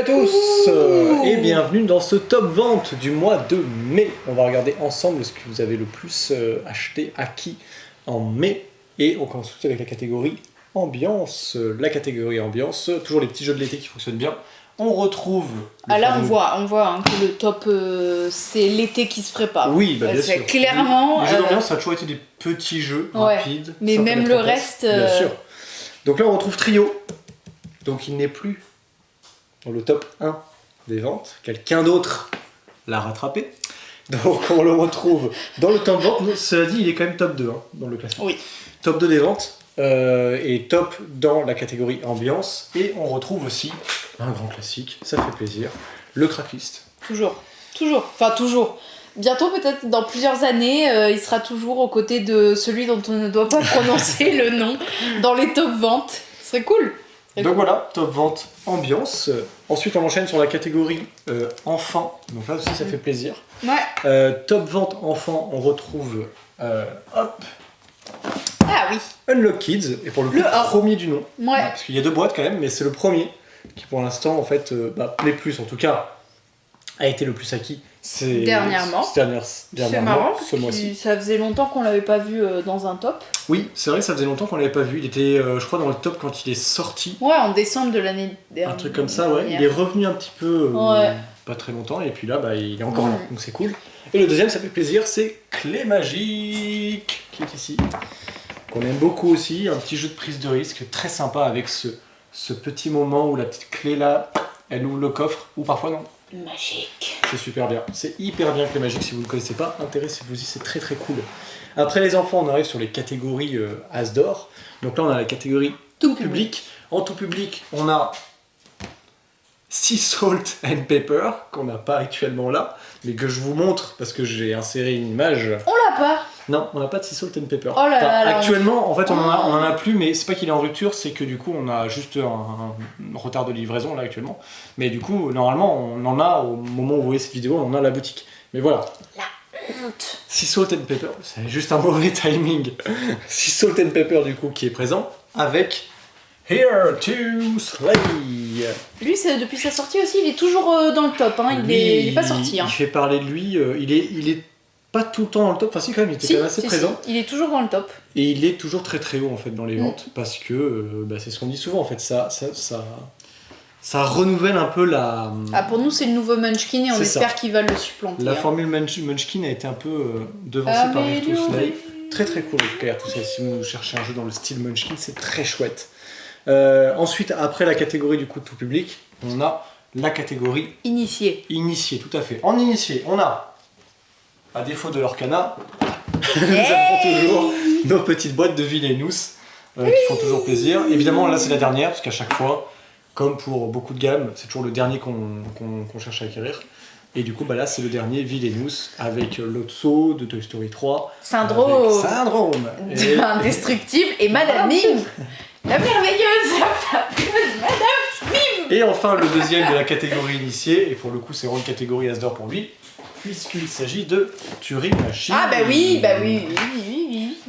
à tous et bienvenue dans ce top vente du mois de mai. On va regarder ensemble ce que vous avez le plus acheté, acquis en mai. Et on commence tout de suite avec la catégorie ambiance. La catégorie ambiance, toujours les petits jeux de l'été qui fonctionnent bien. On retrouve... Ah là on voit hein, que le top c'est l'été qui se prépare. Oui, bah, bien sûr. Clairement... Les jeux d'ambiance ça a toujours été des petits jeux rapides. Mais même le reste... Bien sûr. Donc là on retrouve Trio. Donc il n'est plus dans le top 1 des ventes. Quelqu'un d'autre l'a rattrapé. Donc on le retrouve dans le top vente. Cela dit, il est quand même top 2 hein, dans le classement. Oui. Top 2 des ventes et top dans la catégorie ambiance. Et on retrouve aussi un grand classique, ça fait plaisir, le Cracklist. Toujours. Enfin toujours. Bientôt, peut-être dans plusieurs années, il sera toujours aux côtés de celui dont on ne doit pas prononcer le nom dans les top ventes. Ce serait cool. Donc voilà, top vente ambiance. Ensuite on enchaîne sur la catégorie enfant. Donc là aussi ça fait plaisir. Ouais. Top vente enfant, on retrouve hop. Ah oui. Unlock Kids, et pour le coup, premier du nom. Ouais. Parce qu'il y a deux boîtes quand même, mais c'est le premier qui pour l'instant en fait plaît plus, en tout cas a été le plus acquis. Dernièrement. C'est marrant, ce mois-ci. Ça faisait longtemps qu'on l'avait pas vu dans un top. Oui, c'est vrai que ça faisait longtemps qu'on l'avait pas vu. Il était, je crois, dans le top quand il est sorti. Ouais, en décembre de l'année dernière. Un truc comme ça, ouais. Il est revenu un petit peu, pas très longtemps, et puis là, bah, il est encore là, donc c'est cool. Et le deuxième, ça fait plaisir, c'est Clé Magique, qui est ici. Qu'on aime beaucoup aussi, un petit jeu de prise de risque, très sympa avec ce petit moment où la petite clé là, elle ouvre le coffre, ou parfois non. Magique. C'est super bien, c'est hyper bien Clé Magique, si vous ne connaissez pas, intéressez-vous-y, c'est très très cool. Après les enfants, on arrive sur les catégories As d'or. Donc là, on a la catégorie tout public. En tout public, on a Sea Salt and Pepper, qu'on n'a pas actuellement là, mais que je vous montre parce que j'ai inséré une image. On l'a pas. Non, on n'a pas de Sea Salt and Pepper. Oh là là, actuellement, en fait, on en a plus, mais c'est pas qu'il est en rupture, c'est que du coup, on a juste un retard de livraison là actuellement. Mais du coup, normalement, on en a au moment où vous voyez cette vidéo, on en a à la boutique. Mais voilà. Sea Salt and Pepper, c'est juste un mauvais timing. Sea Salt and Pepper du coup qui est présent avec Here to Slay. Lui, depuis sa sortie aussi, il est toujours dans le top. Hein. Il est pas sorti. Hein. Il fait parler de lui. Il est pas tout le temps dans le top. Enfin si quand même, il était quand même assez présent. Si. Il est toujours dans le top. Et il est toujours très très haut en fait dans les ventes parce que c'est ce qu'on dit souvent en fait. Ça renouvelle un peu la... Ah, pour nous, c'est le nouveau Munchkin et on espère qu'il va le supplanter. La formule Munchkin a été un peu devancée par Here to Slay. Très très cool en tout cas Here to Slay. Si vous cherchez un jeu dans le style Munchkin, c'est très chouette. Ensuite, après la catégorie du coup de tout public, on a la catégorie... Initié. Initié, tout à fait. En initié, on a, à défaut de l'Orcana, nous avons toujours nos petites boîtes de Villainous qui font toujours plaisir. Évidemment, là c'est la dernière, parce qu'à chaque fois, comme pour beaucoup de gammes, c'est toujours le dernier qu'on cherche à acquérir. Et du coup, bah là, c'est le dernier Villainous avec Lotso de Toy Story 3. Syndrome Indestructible et Madame Mim. La merveilleuse, la fabuleuse Madame Mim. Et enfin, le deuxième de la catégorie initiée, et pour le coup, c'est vraiment une catégorie As d'or pour lui, puisqu'il s'agit de Turing Machine. Ah bah oui.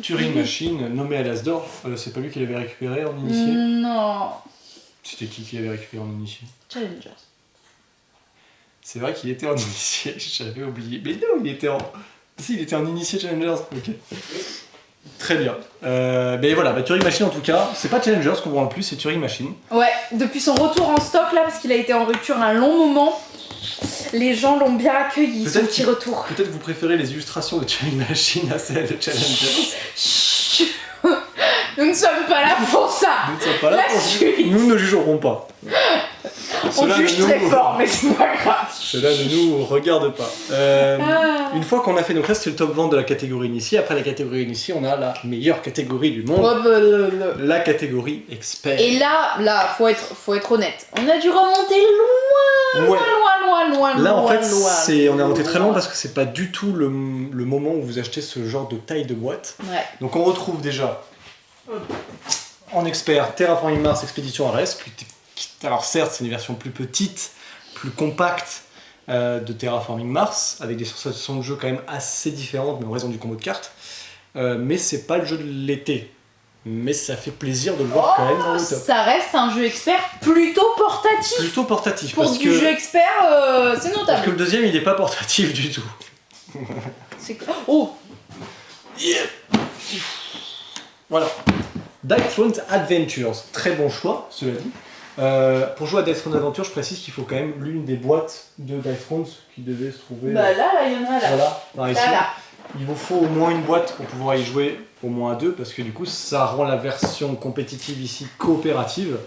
Turing Machine, nommé à l'As d'or, c'est pas lui qui l'avait récupéré en initié? Non. C'était qui l'avait récupéré en initié? Challengers. C'est vrai qu'il était en initié, j'avais oublié. Mais non, il était en... Si, il était en initié Challengers, ok. Très bien. Mais voilà, Turing Machine en tout cas, c'est pas Challengers qu'on voit en plus, c'est Turing Machine. Ouais, depuis son retour en stock là, parce qu'il a été en rupture un long moment, les gens l'ont bien accueilli, son petit retour. Peut-être que vous préférez les illustrations de Turing Machine à celles de Challengers. Nous ne sommes pas là pour ça. Nous ne sommes pas là pour ça. Nous ne jugerons pas. On juge très fort, mais c'est pas grave. Cela ne nous regarde pas. Une fois qu'on a fait, donc là c'est le top vente de la catégorie initiée. Après la catégorie initiée, on a la meilleure catégorie du monde, la catégorie expert. Et là, faut être honnête. On a dû remonter loin. Là en fait, on est remonté très loin parce que c'est pas du tout le moment où vous achetez ce genre de taille de boîte. Ouais. Donc on retrouve déjà en expert Terraforming Mars Expédition Ares. Alors certes, c'est une version plus petite, plus compacte de Terraforming Mars, avec des sensations de jeu quand même assez différentes, mais en raison du combo de cartes. Mais c'est pas le jeu de l'été. mais ça fait plaisir de le voir quand même dans le top. Ça reste un jeu expert plutôt portatif. Plutôt portatif, Pour parce du que, jeu expert, c'est parce que notable. le deuxième, il n'est pas portatif du tout. Oh, Voilà. Dice Throne Adventures, très bon choix, cela dit. Pour jouer à Dice Throne Adventures, je précise qu'il faut quand même l'une des boîtes de Dice Throne qui devait se trouver. bah là, il y en a là. Voilà, par ici. Là. Il vous faut au moins une boîte pour pouvoir y jouer au moins à deux, parce que du coup, ça rend la version compétitive ici coopérative.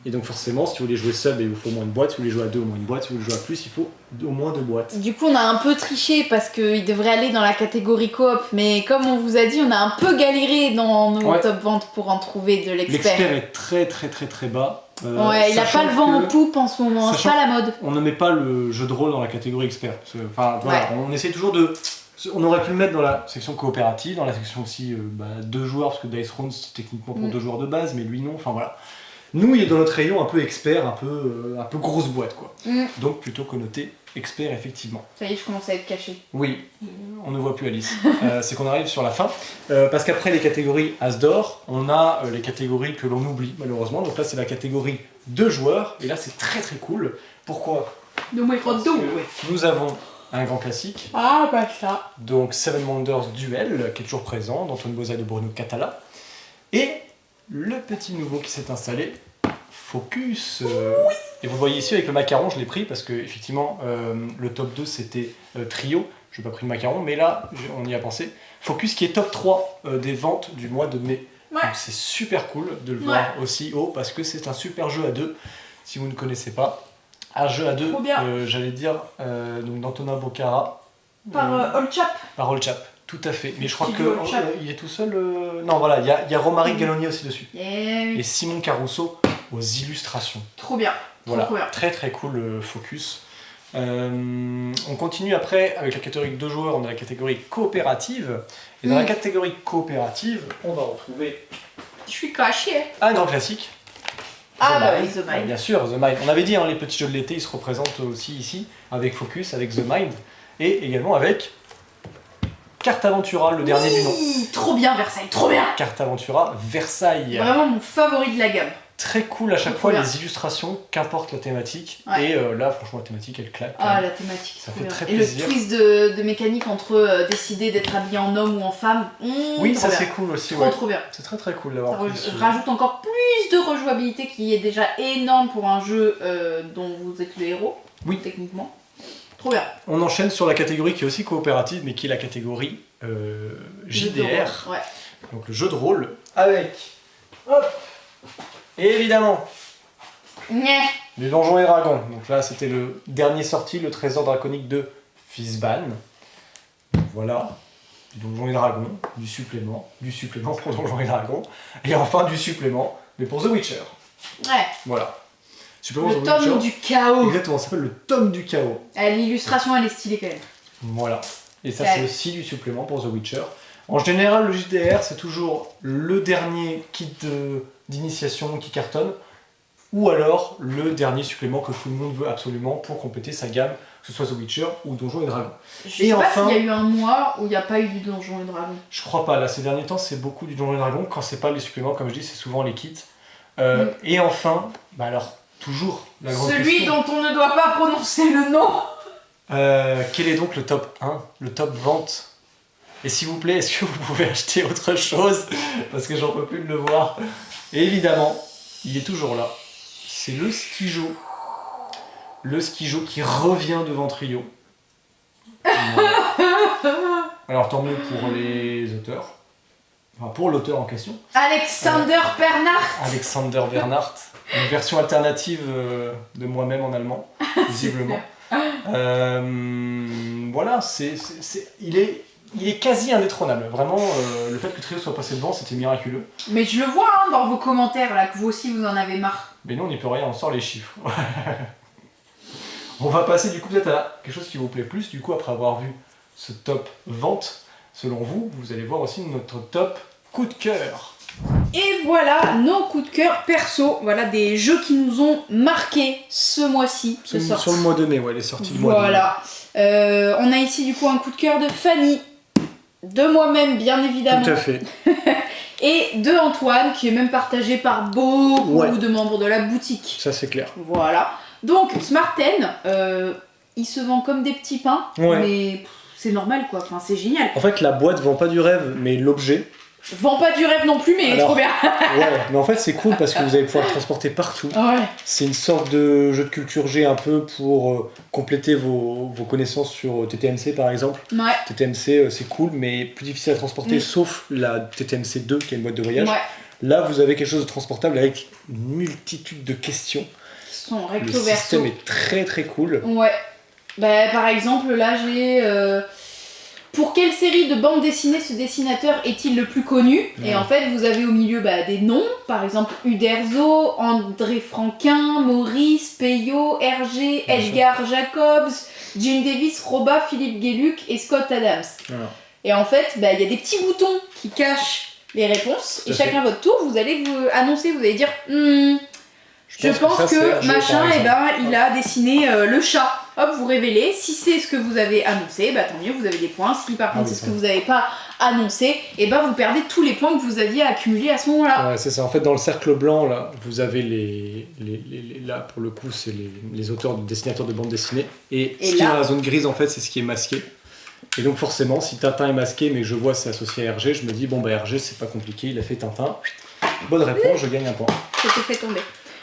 Et donc forcément, si vous voulez jouer sub, il vous faut au moins une boîte. Si vous voulez jouer à deux, au moins une boîte. Si vous voulez jouer à plus, il faut au moins deux boîtes. Du coup, on a un peu triché parce qu'il devrait aller dans la catégorie coop, mais comme on vous a dit, on a un peu galéré dans nos top ventes pour en trouver de l'expert. L'expert est très bas. Ouais, il a pas le vent en poupe en ce moment, c'est pas la mode. On ne met pas le jeu de rôle dans la catégorie expert. Enfin, voilà, on essaie toujours de. On aurait pu le mettre dans la section coopérative, dans la section aussi deux joueurs, parce que Dice Throne c'est techniquement pour deux joueurs de base, mais lui non, enfin voilà. Nous, il est dans notre rayon un peu expert, un peu grosse boîte, quoi. Donc plutôt connoté expert, effectivement. Ça y est, je commence à être caché. Oui, on ne voit plus Alice. C'est qu'on arrive sur la fin. Parce qu'après les catégories As d'or, on a les catégories que l'on oublie, malheureusement. Donc là, c'est la catégorie 2 joueurs. Et là, c'est très cool. Pourquoi ? Nous avons un grand classique. Ah, bah ça. Donc Seven Wonders Duel, qui est toujours présent, d'Antoine Boza et de Bruno Catala. Et le petit nouveau qui s'est installé, Focus. Et vous le voyez ici avec le macaron, je l'ai pris parce que effectivement le top 2 c'était trio. Je n'ai pas pris le macaron, mais là on y a pensé. Focus qui est top 3 des ventes du mois de mai. Ouais. Donc c'est super cool de le voir aussi haut parce que c'est un super jeu à deux. Si vous ne connaissez pas, un jeu à deux, j'allais dire donc d'Antonin Bocara. Par All Chap. Par All Chap. Tout à fait, mais je crois qu'il est tout seul. Non, voilà, il y a Romaric Galloni aussi dessus. Et Simon Caruso aux illustrations. Trop bien. Voilà, trop bien. très cool Focus. On continue après avec la catégorie 2 joueurs, on a la catégorie coopérative. Et dans la catégorie coopérative, on va retrouver. Je suis caché. Un grand classique. Ah bah oui, The Mind. Bien sûr, The Mind. On avait dit, les petits jeux de l'été, ils se représentent aussi ici, avec Focus, avec The Mind, et également avec. Carte Aventura, le dernier du nom. Trop bien Versailles, trop bien. Carte Aventura Versailles. Vraiment mon favori de la gamme. Très cool à chaque fois les illustrations, qu'importe la thématique. Et là, franchement, la thématique, elle claque. Ah, la thématique, ça fait bien. très plaisir. Et le twist de mécanique entre décider d'être habillé en homme ou en femme. Oui, ça c'est cool aussi. Trop bien. C'est très cool d'avoir pris. Rajoute encore plus de rejouabilité qui est déjà énorme pour un jeu dont vous êtes le héros. Oui. Techniquement. Trop bien. On enchaîne sur la catégorie qui est aussi coopérative, mais qui est la catégorie JDR. Ouais. Donc le jeu de rôle avec. Hop. Et évidemment. Les Donjons et Dragons. Donc là, c'était le dernier sorti, le trésor draconique de Fizban. Voilà. Du Donjons et Dragons, du supplément pour Donjons et Dragons, et enfin du supplément, mais pour The Witcher. Ouais. Voilà. Supplément le tome du chaos. Exactement, ça s'appelle le tome du chaos. L'illustration, elle est stylée quand même. Voilà. Et ça, c'est aussi du supplément pour The Witcher. En général, le JDR, c'est toujours le dernier kit d'initiation qui cartonne, ou alors le dernier supplément que tout le monde veut absolument pour compléter sa gamme, que ce soit The Witcher ou Donjons et Dragons. Je sais pas s'il y a eu un mois où il n'y a pas eu du Donjons et Dragons. Je crois pas, là ces derniers temps c'est beaucoup du Donjons et Dragons, quand c'est pas les suppléments comme je dis c'est souvent les kits. Et enfin, bah alors toujours la grande celui question. dont on ne doit pas prononcer le nom. Quel est donc le top 1, le top vente? Et s'il vous plaît, est-ce que vous pouvez acheter autre chose? Parce que j'en peux plus de le voir. Et évidemment, il est toujours là. C'est le Skijo. Le Skijo qui revient devant Trio. Voilà. Alors tant mieux pour les auteurs. Enfin pour l'auteur en question. Alexander Bernhardt. Alexander Bernhardt. Une version alternative de moi-même en allemand, visiblement. Voilà, il est quasi indétrônable. Vraiment, le fait que Trio soit passé devant, c'était miraculeux. Mais je le vois dans vos commentaires, là, que vous aussi vous en avez marre. Mais non, on n'y peut rien, on sort les chiffres. On va passer du coup peut-être à quelque chose qui vous plaît plus. Du coup, après avoir vu ce top vente, selon vous, vous allez voir aussi notre top coup de cœur. Et voilà nos coups de cœur perso, voilà des jeux qui nous ont marqué ce mois-ci de sortie. Sur le mois de mai, ouais, les sorties du mois de mai. Voilà. On a ici du coup un coup de cœur de Fanny, de moi-même bien évidemment. Tout à fait. Et et de Antoine, qui est même partagé par beaucoup Ouais. de membres de la boutique. Ça c'est clair. Voilà. Donc, Smarten, il se vend comme des petits pains, Ouais. mais pff, c'est normal quoi, enfin, c'est génial. En fait, la boîte vend pas du rêve, mais l'objet. Vend pas du rêve non plus, mais il est Alors, trop bien. Ouais, mais en fait, c'est cool parce que vous allez pouvoir le transporter partout. Ouais. C'est une sorte de jeu de culture G un peu pour compléter vos connaissances sur TTMC par exemple. Ouais. TTMC, c'est cool, mais plus difficile à transporter, sauf la TTMC 2 qui est une boîte de voyage. Ouais. Là, vous avez quelque chose de transportable avec une multitude de questions. Ils sont Le recto verso. système est très très cool. Ouais. Bah, par exemple, là j'ai. Pour quelle série de bandes dessinées ce dessinateur est-il le plus connu? Et en fait, vous avez au milieu des noms, par exemple Uderzo, André Franquin, Maurice, Peyo, Hergé, Edgar Jacobs, Gene Davis, Roba, Philippe Gueluc et Scott Adams. Voilà. Et en fait, il y a des petits boutons qui cachent les réponses. Tout Et à fait. chacun votre tour, vous allez vous annoncer, vous allez dire je pense ça, c'est que Hergé, machin, par exemple. il a dessiné le chat. Hop, vous révélez. Si c'est ce que vous avez annoncé, tant mieux, vous avez des points. Si par contre oui, c'est ce que vous n'avez pas annoncé, vous perdez tous les points que vous aviez accumulés à ce moment-là. Ouais, c'est ça. En fait, dans le cercle blanc, là, vous avez là, pour le coup, c'est les auteurs, dessinateurs de bande dessinée. Et ce qui est là- dans la zone grise, en fait, c'est ce qui est masqué. Et donc, forcément, si Tintin est masqué, mais que je vois c'est associé à Hergé, je me dis, bon, Hergé, c'est pas compliqué, il a fait Tintin. Bonne réponse, je gagne un point. C'était fait tomber.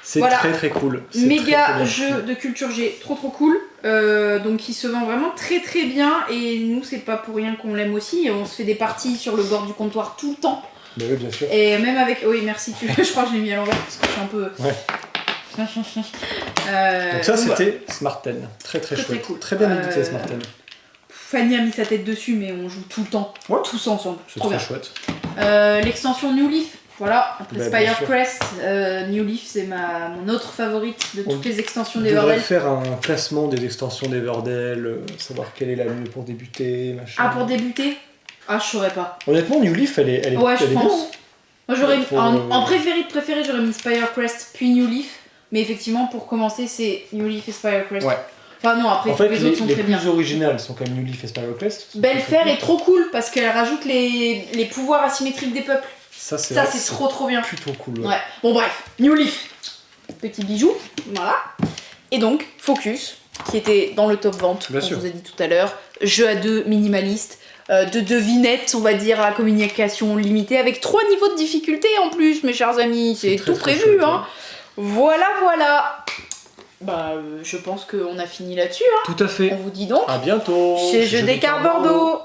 C'est Voilà. très très cool. C'est Méga très, très bien. jeu de culture G, trop cool. Donc il se vend vraiment très très bien. Et nous, c'est pas pour rien qu'on l'aime aussi. On se fait des parties sur le bord du comptoir tout le temps. Mais oui, bien sûr. Et même avec. Oui, merci, je crois que je l'ai mis à l'envers parce que je suis un peu. Ouais. Donc ça, voilà. c'était Smarten. Très très Très, chouette. très cool. Très bien édité, Smarten. Fanny a mis sa tête dessus, mais on joue tout le temps. Ouais. Tous ensemble. C'est Trop très bien. chouette. L'extension New Leaf. Voilà, après Bah, bien Spire sûr. Crest, New Leaf c'est mon autre favorite de toutes les extensions On d'Everdell. devrait faire un classement des extensions d'Everdell, savoir quelle est la mieux pour débuter, machin. Ah, pour débuter? Ah, je saurais pas. Honnêtement, New Leaf, elle est Ouais, je elle est pense. bien. Moi j'aurais Pour, en préféré, j'aurais mis Spire Crest puis New Leaf, mais effectivement pour commencer c'est New Leaf et Spire Crest. Ouais. Enfin non, après En fait, tous les autres sont les très plus bien. originales sont quand même New Leaf et Spiral Crest. Belfair est trop cool parce qu'elle rajoute les pouvoirs asymétriques des peuples. Ça, c'est Ça vrai, c'est trop bien. plutôt cool. Ouais. Ouais. Bon bref, New Leaf, petit bijou, voilà. Et donc Focus, qui était dans le top vente, Bien on sûr. vous a dit tout à l'heure, jeu à deux minimaliste. De devinettes, on va dire, à communication limitée, avec 3 niveaux de difficulté en plus, mes chers amis, c'est très, tout très prévu, chouette, hein. Voilà. Je pense qu'on a fini là-dessus, hein. Tout à fait. On vous dit donc, À bientôt. chez Jeux d'écart Bordeaux.